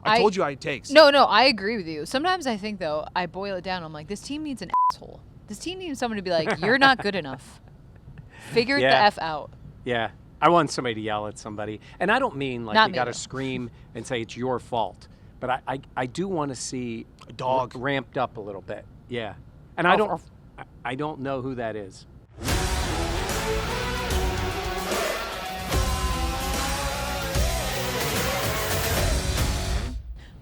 I told you I had takes. No, I agree with you. Sometimes I think, though, I boil it down. I'm like, this team needs an asshole. This team needs someone to be like, you're not good enough. Figure it the F out. Yeah. I want somebody to yell at somebody. And I don't mean like you got to scream and say it's your fault. But I do want to see a dog ramped up a little bit. Yeah. And I don't know who that is.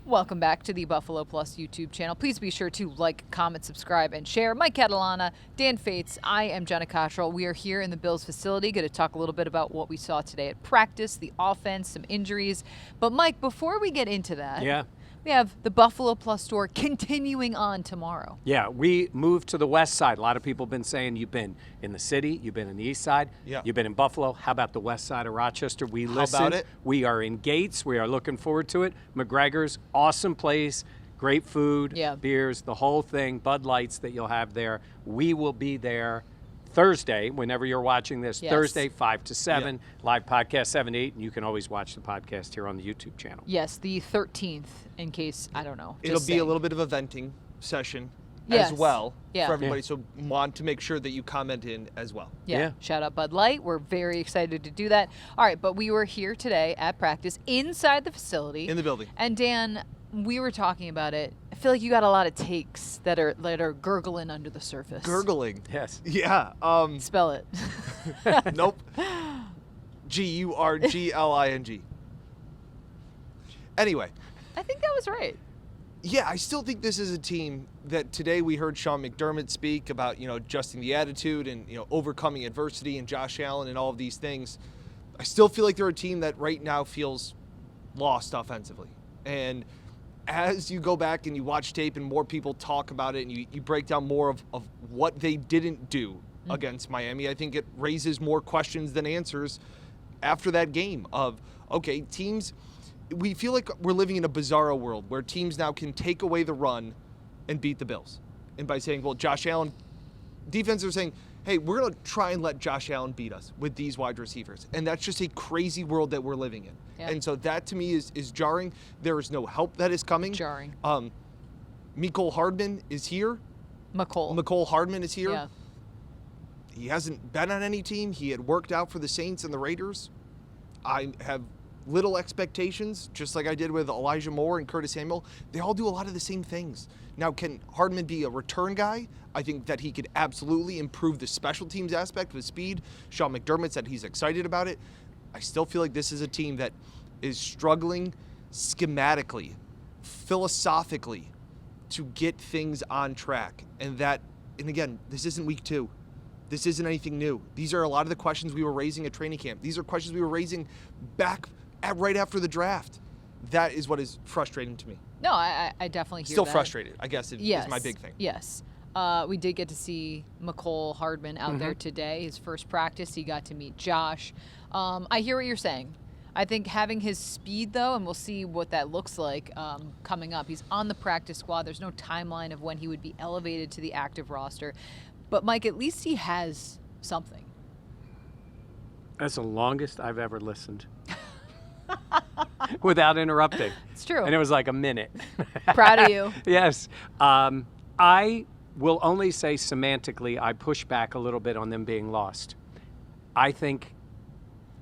Welcome back to the Buffalo Plus YouTube channel. Please be sure to like, comment, subscribe, and share. Mike Catalana, Dan Fates, I am Jenna Cottrell. We are here in the Bills facility, going to talk a little bit about what we saw today at practice, the offense, some injuries. But Mike, before we get into that, we have the Buffalo Plus store continuing on tomorrow. Yeah, we moved to the west side. A lot of people have been saying you've been in the city, you've been in the east side, you've been in Buffalo. How about the west side of Rochester? We listen. How about it? We are in Gates. We are looking forward to it. McGregor's, awesome place, great food, beers, the whole thing, Bud Lights that you'll have there. We will be there Thursday, whenever you're watching this, Thursday, 5 to 7, live podcast 7 to 8, and you can always watch the podcast here on the YouTube channel. Yes, the 13th, in case, I don't know. It'll be a little bit of a venting session as well for everybody, so want to make sure that you comment in as well. Yeah, shout out Bud Light. We're very excited to do that. All right, but we were here today at practice inside the facility. In the building. And Dan, we were talking about it. I feel like you got a lot of takes that are gurgling under the surface. Gurgling? Yes. Yeah. Spell it. Nope. Gurgling. Anyway. I think that was right. Yeah, I still think this is a team that today we heard Sean McDermott speak about, adjusting the attitude and, overcoming adversity and Josh Allen and all of these things. I still feel like they're a team that right now feels lost offensively. And as you go back and you watch tape and more people talk about it and you break down more of what they didn't do against Miami, I think it raises more questions than answers after that game of, okay, teams, we feel like we're living in a bizarro world where teams now can take away the run and beat the Bills. And by saying, well, Josh Allen, defense are saying, hey, we're going to try and let Josh Allen beat us with these wide receivers. And that's just a crazy world that we're living in. Yeah. And so that, to me, is jarring. There is no help that is coming. Jarring. Mecole Hardman is here. Mecole Hardman is here. Yeah. He hasn't been on any team. He had worked out for the Saints and the Raiders. I have little expectations, just like I did with Elijah Moore and Curtis Samuel. They all do a lot of the same things. Now, can Hardman be a return guy? I think that he could absolutely improve the special teams aspect with speed. Sean McDermott said he's excited about it. I still feel like this is a team that is struggling schematically, philosophically, to get things on track. And again, this isn't week 2. This isn't anything new. These are a lot of the questions we were raising at training camp. These are questions we were raising back right after the draft. That is what is frustrating to me. No, I definitely hear Still that. Frustrated, I guess, is my big thing. Yes. We did get to see Mecole Hardman out there today. His first practice, he got to meet Josh. I hear what you're saying. I think having his speed, though, and we'll see what that looks like coming up. He's on the practice squad. There's no timeline of when he would be elevated to the active roster. But, Mike, at least he has something. That's the longest I've ever listened. Without interrupting. It's true. And it was like a minute. Proud of you. Yes. I will only say semantically I push back a little bit on them being lost. I think,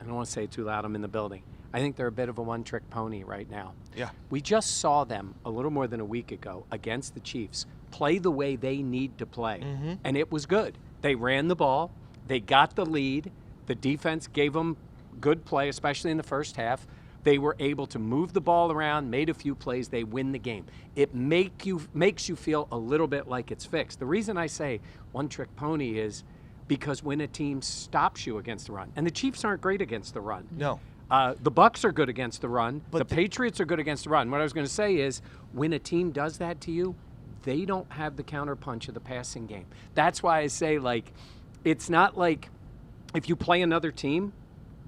I don't want to say it too loud, I'm in the building. I think they're a bit of a one-trick pony right now. Yeah. We just saw them a little more than a week ago against the Chiefs play the way they need to play, and it was good. They ran the ball. They got the lead. The defense gave them good play, especially in the first half. They were able to move the ball around, made a few plays. They win the game. It makes you feel a little bit like it's fixed. The reason I say one-trick pony is because when a team stops you against the run, and the Chiefs aren't great against the run. No. The Bucs are good against the run. But the Patriots are good against the run. What I was going to say is when a team does that to you, they don't have the counterpunch of the passing game. That's why I say, it's not like if you play another team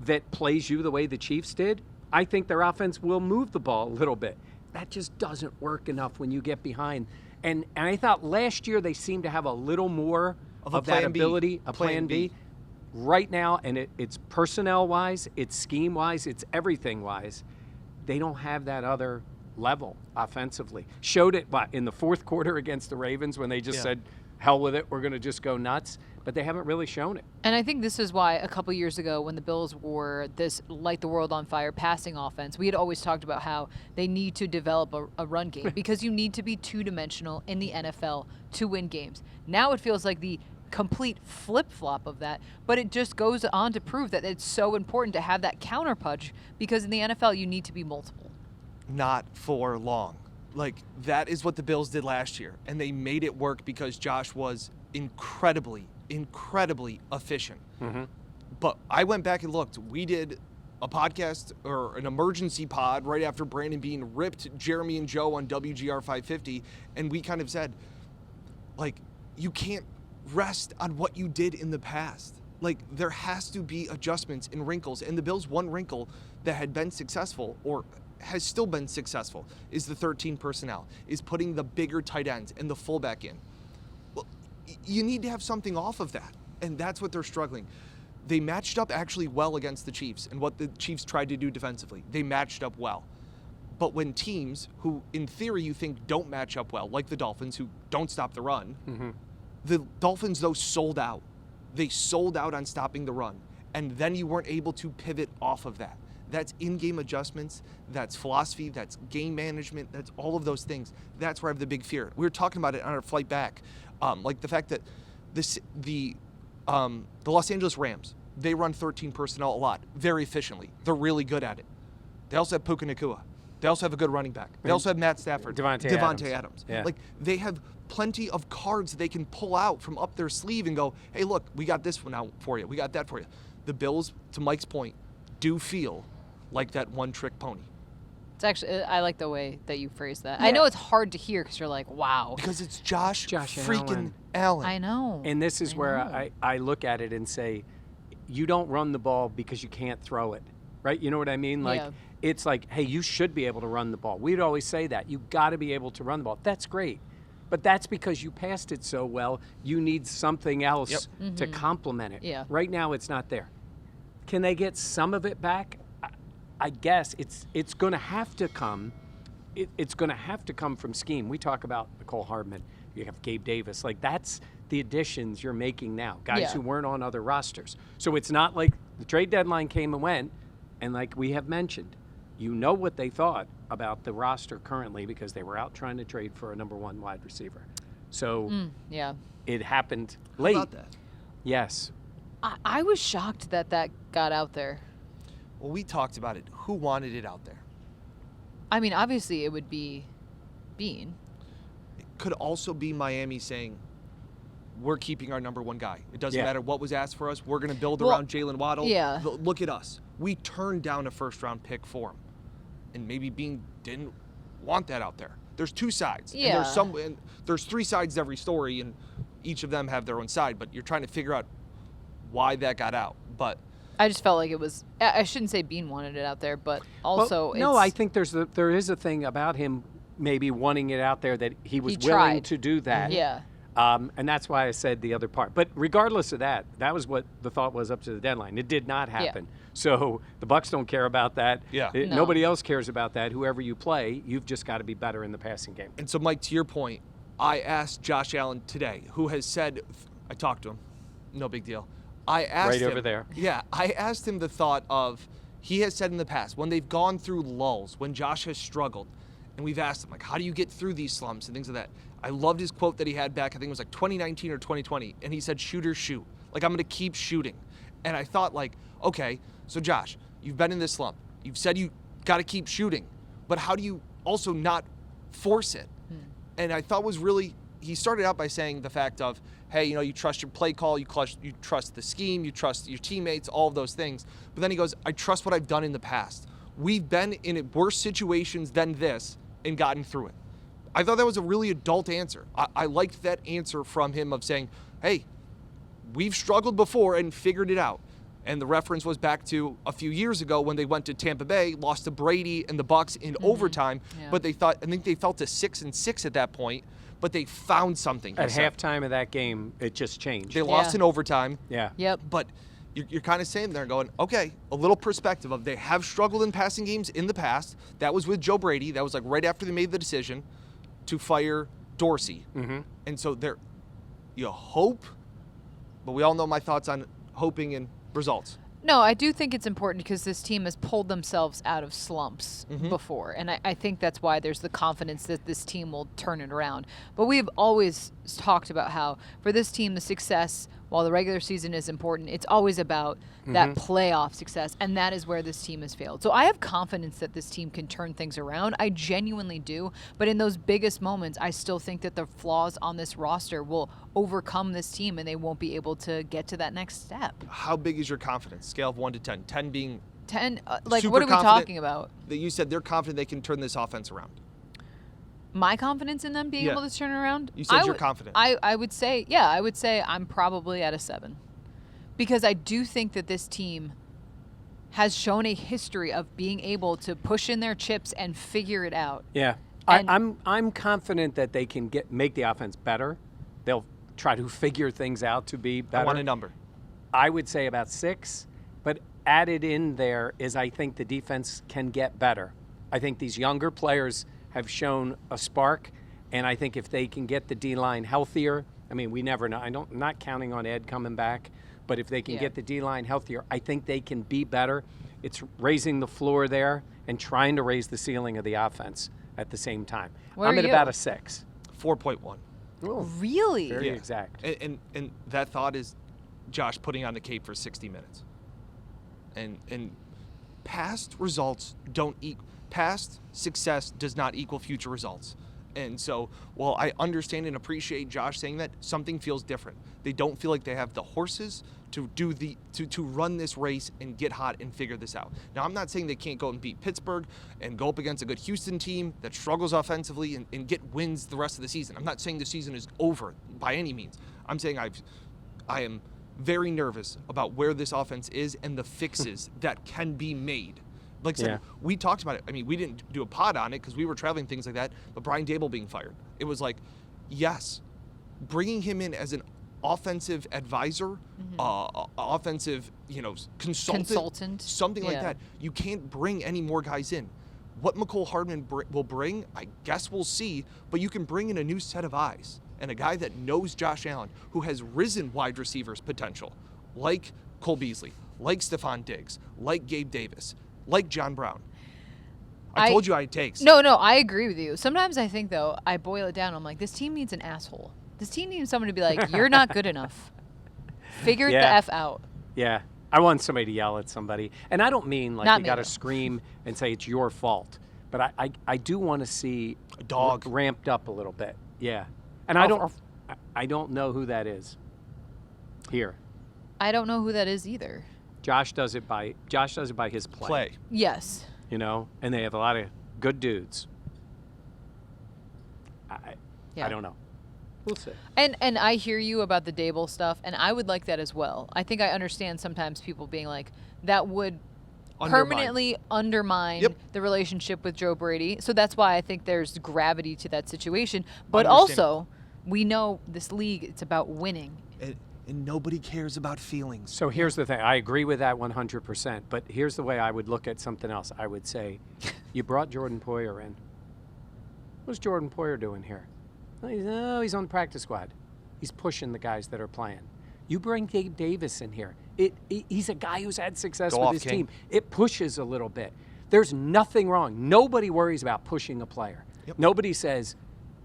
that plays you the way the Chiefs did, I think their offense will move the ball a little bit. That just doesn't work enough when you get behind. And I thought last year they seemed to have a little more of that ability, a plan B. Right now, and it's personnel-wise, it's scheme-wise, it's everything-wise, they don't have that other level offensively. Showed it in the fourth quarter against the Ravens when they just said, hell with it, we're going to just go nuts. But they haven't really shown it. And I think this is why a couple years ago when the Bills were this light the world on fire passing offense, we had always talked about how they need to develop a run game because you need to be two-dimensional in the NFL to win games. Now it feels like the complete flip-flop of that, but it just goes on to prove that it's so important to have that counterpunch because in the NFL you need to be multiple. Not for long. Like, that is what the Bills did last year, and they made it work because Josh was incredibly efficient. Mm-hmm. But I went back and looked. We did a podcast or an emergency pod right after Brandon Beane ripped Jeremy and Joe on WGR 550, and we kind of said, like, you can't rest on what you did in the past. Like, there has to be adjustments and wrinkles, and the Bills' one wrinkle that had been successful or has still been successful is the 13 personnel, is putting the bigger tight ends and the fullback in. Well, you need to have something off of that, and that's what they're struggling. They matched up actually well against the Chiefs and what the Chiefs tried to do defensively. They matched up well. But when teams who, in theory, you think don't match up well, like the Dolphins, who don't stop the run, the Dolphins, though, sold out. They sold out on stopping the run, and then you weren't able to pivot off of that. That's in-game adjustments, that's philosophy, that's game management, that's all of those things. That's where I have the big fear. We were talking about it on our flight back, like the fact that the Los Angeles Rams, they run 13 personnel a lot, very efficiently. They're really good at it. They also have Puka Nacua. They also have a good running back. They also have Matt Stafford. Devontae Adams. Yeah. Like, they have plenty of cards they can pull out from up their sleeve and go, hey, look, we got this one out for you. We got that for you. The Bills, to Mike's point, do feel like that one-trick pony. It's actually, I like the way that you phrase that. Yeah. I know it's hard to hear because you're like, wow. Because it's Josh freaking Allen. I know. And this is where I look at it and say, you don't run the ball because you can't throw it, right? You know what I mean? Like, it's like, hey, you should be able to run the ball. We'd always say that. You got to be able to run the ball. That's great. But that's because you passed it so well, you need something else to complement it. Yeah. Right now, it's not there. Can they get some of it back? I guess it's going to have to come. It's going to have to come from scheme. We talk about Nicole Hardman. You have Gabe Davis. Like, that's the additions you're making now, guys who weren't on other rosters. So it's not like the trade deadline came and went, and like we have mentioned, you know what they thought about the roster currently because they were out trying to trade for a number one wide receiver. So it happened late. How about that? Yes. I was shocked that got out there. Well, we talked about it. Who wanted it out there? I mean, obviously it would be Beane. It could also be Miami saying, we're keeping our number one guy. It doesn't matter what was asked for us. We're going to build around Jalen Waddle. Yeah. Look at us. We turned down a first-round pick for him. And maybe Beane didn't want that out there. There's two sides. Yeah. And there's three sides to every story, and each of them have their own side. But you're trying to figure out why that got out. But I just felt like it was. I shouldn't say Beane wanted it out there, but also no. I think there is a thing about him maybe wanting it out there that he was willing to do that. Yeah. And that's why I said the other part. But regardless of that, that was what the thought was up to the deadline. It did not happen. Yeah. So the Bucs don't care about that. Yeah. No. Nobody else cares about that. Whoever you play, you've just got to be better in the passing game. And so, Mike, to your point, I asked Josh Allen today, who has said, I talked to him, no big deal. I asked him, over there. Yeah, I asked him the thought of, he has said in the past, when they've gone through lulls, when Josh has struggled, and we've asked him, like, how do you get through these slumps and things like that? I loved his quote that he had back, I think it was like 2019 or 2020, and he said, shoot or shoot. Like, I'm going to keep shooting. And I thought, like, okay, so Josh, you've been in this slump. You've said you got to keep shooting, but how do you also not force it? And I thought was really, he started out by saying the fact of, hey, you know, you trust your play call, you trust the scheme, you trust your teammates, all of those things. But then he goes, I trust what I've done in the past. We've been in worse situations than this and gotten through it. I thought that was a really adult answer. I liked that answer from him of saying, hey, we've struggled before and figured it out. And the reference was back to a few years ago when they went to Tampa Bay, lost to Brady and the Bucs in overtime, but I think they fell to 6-6 at that point, but they found something. At halftime of that game, it just changed. They lost in overtime. Yeah. Yep. But you're kind of saying there going, okay, a little perspective of they have struggled in passing games in the past. That was with Joe Brady. That was like right after they made the decision to fire Dorsey. Mm-hmm. And so you hope, but we all know my thoughts on hoping and results. No, I do think it's important because this team has pulled themselves out of slumps before. And I think that's why there's the confidence that this team will turn it around. But we've always talked about how for this team, the success, while the regular season is important, it's always about that playoff success. And that is where this team has failed. So I have confidence that this team can turn things around. I genuinely do. But in those biggest moments, I still think that the flaws on this roster will overcome this team and they won't be able to get to that next step. How big is your confidence? Scale of 1 to 10. 10 being 10, super what are we confident talking about? that you said they're confident they can turn this offense around. My confidence in them being able to turn it around? You said you're confident. I would say I'm probably at a 7. Because I do think that this team has shown a history of being able to push in their chips and figure it out. Yeah. And I'm confident that they can make the offense better. They'll try to figure things out to be better. I want a number. I would say about 6, but added in there is I think the defense can get better. I think these younger players have shown a spark, and I think if they can get the D-line healthier, I mean, we never know. I'm not counting on Ed coming back, but if they can get the D-line healthier, I think they can be better. It's raising the floor there and trying to raise the ceiling of the offense at the same time. I'm at about a 6. 4.1. Ooh, really? very exact. And that thought is Josh putting on the cape for 60 minutes. And past results past success does not equal future results. And so, while I understand and appreciate Josh saying that, something feels different. They don't feel like they have the horses to to run this race and get hot and figure this out. Now, I'm not saying they can't go and beat Pittsburgh and go up against a good Houston team that struggles offensively and get wins the rest of the season. I'm not saying the season is over by any means. I'm saying I am very nervous about where this offense is and the fixes that can be made. Like I said, we talked about it. I mean, we didn't do a pod on it because we were traveling, things like that. But Brian Dable being fired, it was like, yes, bringing him in as an offensive advisor, offensive, consultant, something like that. You can't bring any more guys in. What McCole Hardman will bring, I guess we'll see. But you can bring in a new set of eyes and a guy that knows Josh Allen, who has risen wide receivers potential, like Cole Beasley, like Stephon Diggs, like Gabe Davis, like John Brown. I told you I had takes. No, I agree with you. Sometimes I think, though, I boil it down. I'm like, this team needs an asshole. This team needs someone to be like, you're not good enough. Figure it the F out. Yeah. I want somebody to yell at somebody. And I don't mean like you got to scream and say it's your fault. But I do want to see a dog ramped up a little bit. Yeah. And I don't know who that is here. I don't know who that is either. Josh does it by his play. Yes. And they have a lot of good dudes. I don't know. We'll see. And I hear you about the Dable stuff, and I would like that as well. I think I understand sometimes people being like, that would permanently undermine the relationship with Joe Brady. So that's why I think there's gravity to that situation. But also, we know this league, it's about winning. And nobody cares about feelings. So here's the thing. I agree with that 100%. But here's the way I would look at something else. I would say, you brought Jordan Poyer in. What's Jordan Poyer doing here? He's on the practice squad. He's pushing the guys that are playing. You bring Gabe Davis in here. He's a guy who's had success with his team. It pushes a little bit. There's nothing wrong. Nobody worries about pushing a player. Yep. Nobody says,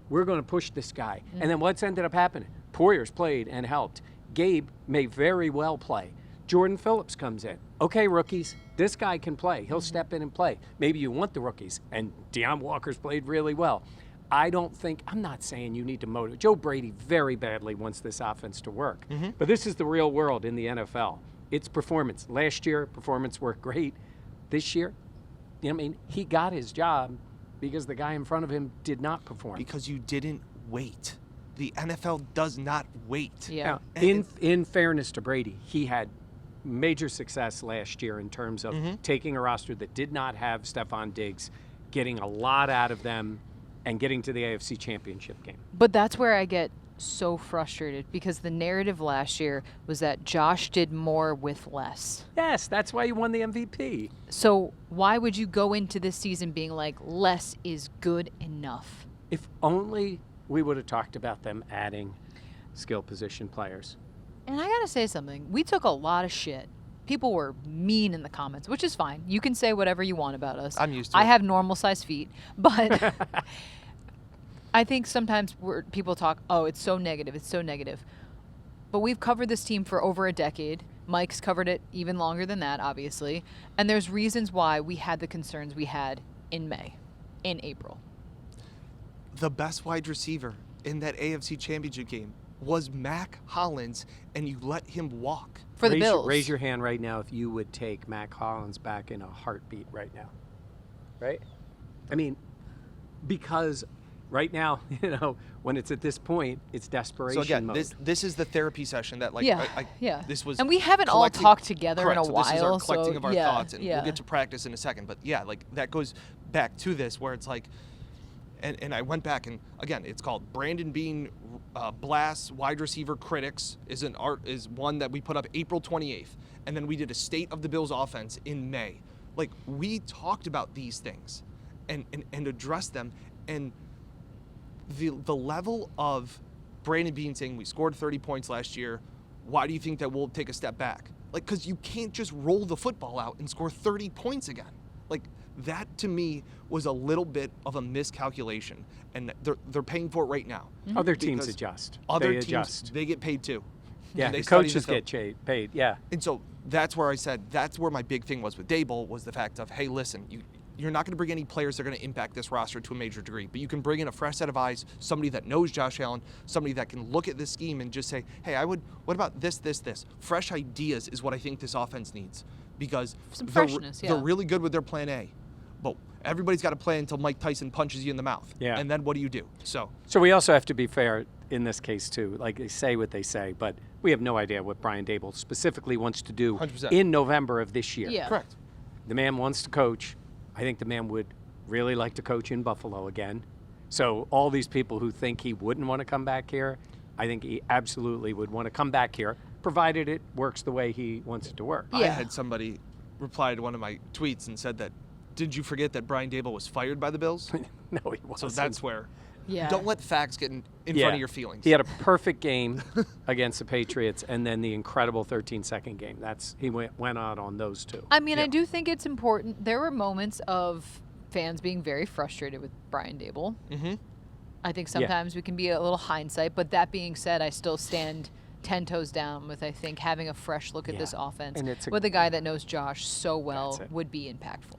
we're going to push this guy. Mm-hmm. And then what's ended up happening? Poyer's played and helped. Gabe may very well play. Jordan Phillips comes in. Okay, rookies, this guy can play. He'll step in and play. Maybe you want the rookies. And Deion Walker's played really well. I'm not saying you need to motivate. Joe Brady very badly wants this offense to work. Mm-hmm. But this is the real world in the NFL. It's performance. Last year, performance worked great. This year, he got his job because the guy in front of him did not perform. Because you didn't wait. The NFL does not wait. Yeah. Now, in fairness to Brady, he had major success last year in terms of taking a roster that did not have Stephon Diggs, getting a lot out of them, and getting to the AFC Championship game. But that's where I get so frustrated because the narrative last year was that Josh did more with less. Yes, that's why he won the MVP. So why would you go into this season being like, less is good enough? If only we would have talked about them adding skill position players. And I got to say something. We took a lot of shit. People were mean in the comments, which is fine. You can say whatever you want about us. I'm used to it. I have normal sized feet, but I think sometimes people talk, oh, it's so negative, it's so negative. But we've covered this team for over a decade. Mike's covered it even longer than that, obviously. And there's reasons why we had the concerns we had in April. The best wide receiver in that AFC Championship game was Mac Hollins, and you let him walk. For the Bills. Raise your hand right now if you would take Mac Hollins back in a heartbeat right now. Right? I mean, because right now, when it's at this point, it's desperation So again, mode. this is the therapy session that Yeah. this was. And we haven't all collecting- talked together correct, in a so while. This is our collecting of our yeah, thoughts, and yeah. we'll get to practice in a second. But yeah, like that goes back to this where it's like, and I went back and again, it's called Brandon Bean Blast Wide Receiver Critics is one that we put up April 28th, and then we did a State of the Bills offense in May. Like we talked about these things, and addressed them, and the level of Brandon Bean saying we scored 30 points last year. Why do you think that we'll take a step back? Like, because you can't just roll the football out and score 30 points again. Like, that to me was a little bit of a miscalculation, and they're paying for it right now. Other teams Because adjust. Other they teams, adjust. they get paid too. Yeah, They the study coaches film. get paid. Yeah. And so that's where I said that's where my big thing was with Dable was the fact of, hey, listen, you're not going to bring any players that are going to impact this roster to a major degree, but you can bring in a fresh set of eyes, somebody that knows Josh Allen, somebody that can look at this scheme and just say, hey, what about this? Fresh ideas is what I think this offense needs, because Some freshness, they're really good with their plan A, but everybody's got to play until Mike Tyson punches you in the mouth. Yeah. And then what do you do? So we also have to be fair in this case too. Like, they say what they say, but we have no idea what Brian Dable specifically wants to do 100%. in November of this year. Yeah. correct. The man wants to coach. I think the man would really like to coach in Buffalo again. So all these people who think he wouldn't want to come back here, I think he absolutely would want to come back here, provided it works the way he wants it to work. I Yeah. had somebody reply to one of my tweets and said that, did you forget that Brian Dable was fired by the Bills? No, he wasn't. So that's where. Yeah. Don't let facts get in front of your feelings. He had a perfect game against the Patriots, and then the incredible 13-second game. He went out on those two. I mean, I Yeah. do think it's important. There were moments of fans being very frustrated with Brian Dable. Mm-hmm. I think sometimes we can be a little hindsight, but that being said, I still stand 10 toes down with, I think, having a fresh look at this offense And it's with a guy that knows Josh so well That's it. would be impactful.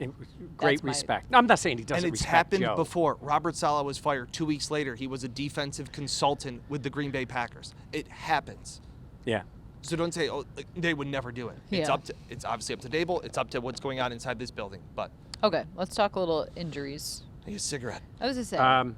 Great That's my- respect. I'm not saying he doesn't And it's respect happened Joe. before. Robert Saleh was fired 2 weeks later. He was a defensive consultant with the Green Bay Packers. It happens. Yeah. So don't say, oh, like, they would never do it. It's Yeah. It's obviously up to Dable. It's up to what's going on inside this building. But Okay, let's talk a little injuries. I need a cigarette. I was going to say,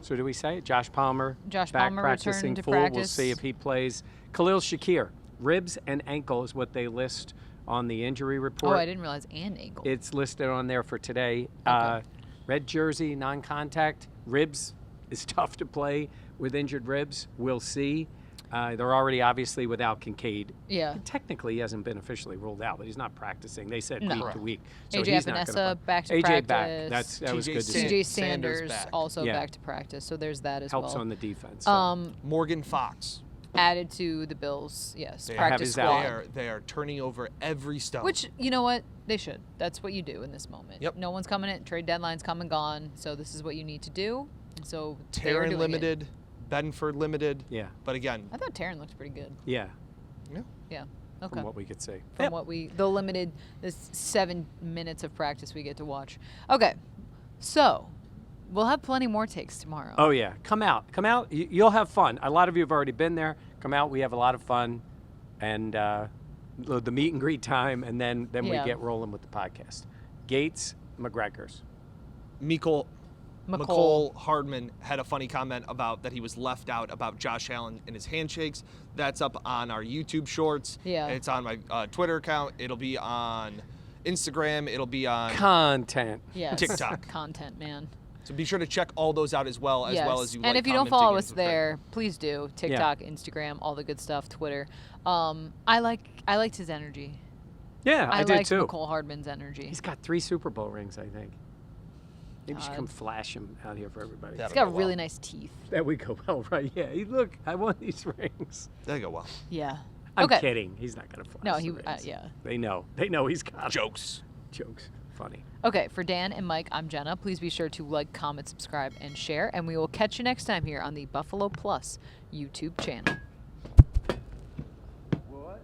So do we say it? Josh Palmer? Josh back Palmer practicing returned to full. We'll practice. see if he plays. Khalil Shakir, ribs and ankle is what they list on the injury report. oh, I didn't realize and ankle. It's listed on there for today. Okay. Red jersey, non-contact. Ribs is tough to play with injured ribs. We'll see. They're already obviously without Kincaid. Yeah. Technically, he hasn't been officially ruled out, but he's not practicing. They said No. week to Correct. week. So AJ he's not Epinesa gonna play. back to AJ back. practice. That was TJ good to see. CJ Sanders Sanders back. also Yeah. back to practice, so there's that as Helps well. on the defense. So. Morgan Fox. Added to the Bills, yes, They have practice his squad. out. They are turning over every stone. Which, you know what? They should. That's what you do in this moment. Yep. No one's coming in. Trade deadline's come and gone. So this is what you need to do. And so they are Taryn doing limited, it. Benford limited. Yeah. But again, I thought Taryn looked pretty good. Yeah, yeah. Yeah. Okay. from what we could see. From what the limited, this 7 minutes of practice we get to watch. Okay. So we'll have plenty more takes tomorrow. Oh, yeah. Come out. You'll have fun. A lot of you have already been there. Come out. We have a lot of fun. And the meet and greet time, and then we Yeah. get rolling with the podcast. Gates, McGregor's. McCole Hardman had a funny comment about that he was left out about Josh Allen and his handshakes. That's up on our YouTube shorts. Yeah. It's on my Twitter account. It'll be on Instagram. It'll be on Content. Yes. TikTok. Content, man. So be sure to check all those out as well, Yes. as you and like if you don't commenting follow and us subscribing. there, please do. TikTok, Instagram, all the good stuff, Twitter. I liked his energy. Yeah, I did liked too. McCole Hardman's energy. He's got 3 Super Bowl rings, I think. Maybe you should God. come flash him out here for everybody. That'll He's got go well. really nice teeth. There we go. Well, right, yeah. Look, I won these rings. That'll go well. Yeah. I'm okay. kidding. He's not going to flash No, the he. rings. Yeah. They know. They know he's got 'em. Jokes. Jokes. Funny. Okay, for Dan and Mike, I'm Jenna. Please be sure to like, comment, subscribe, and share. And we will catch you next time here on the Buffalo Plus YouTube channel. What?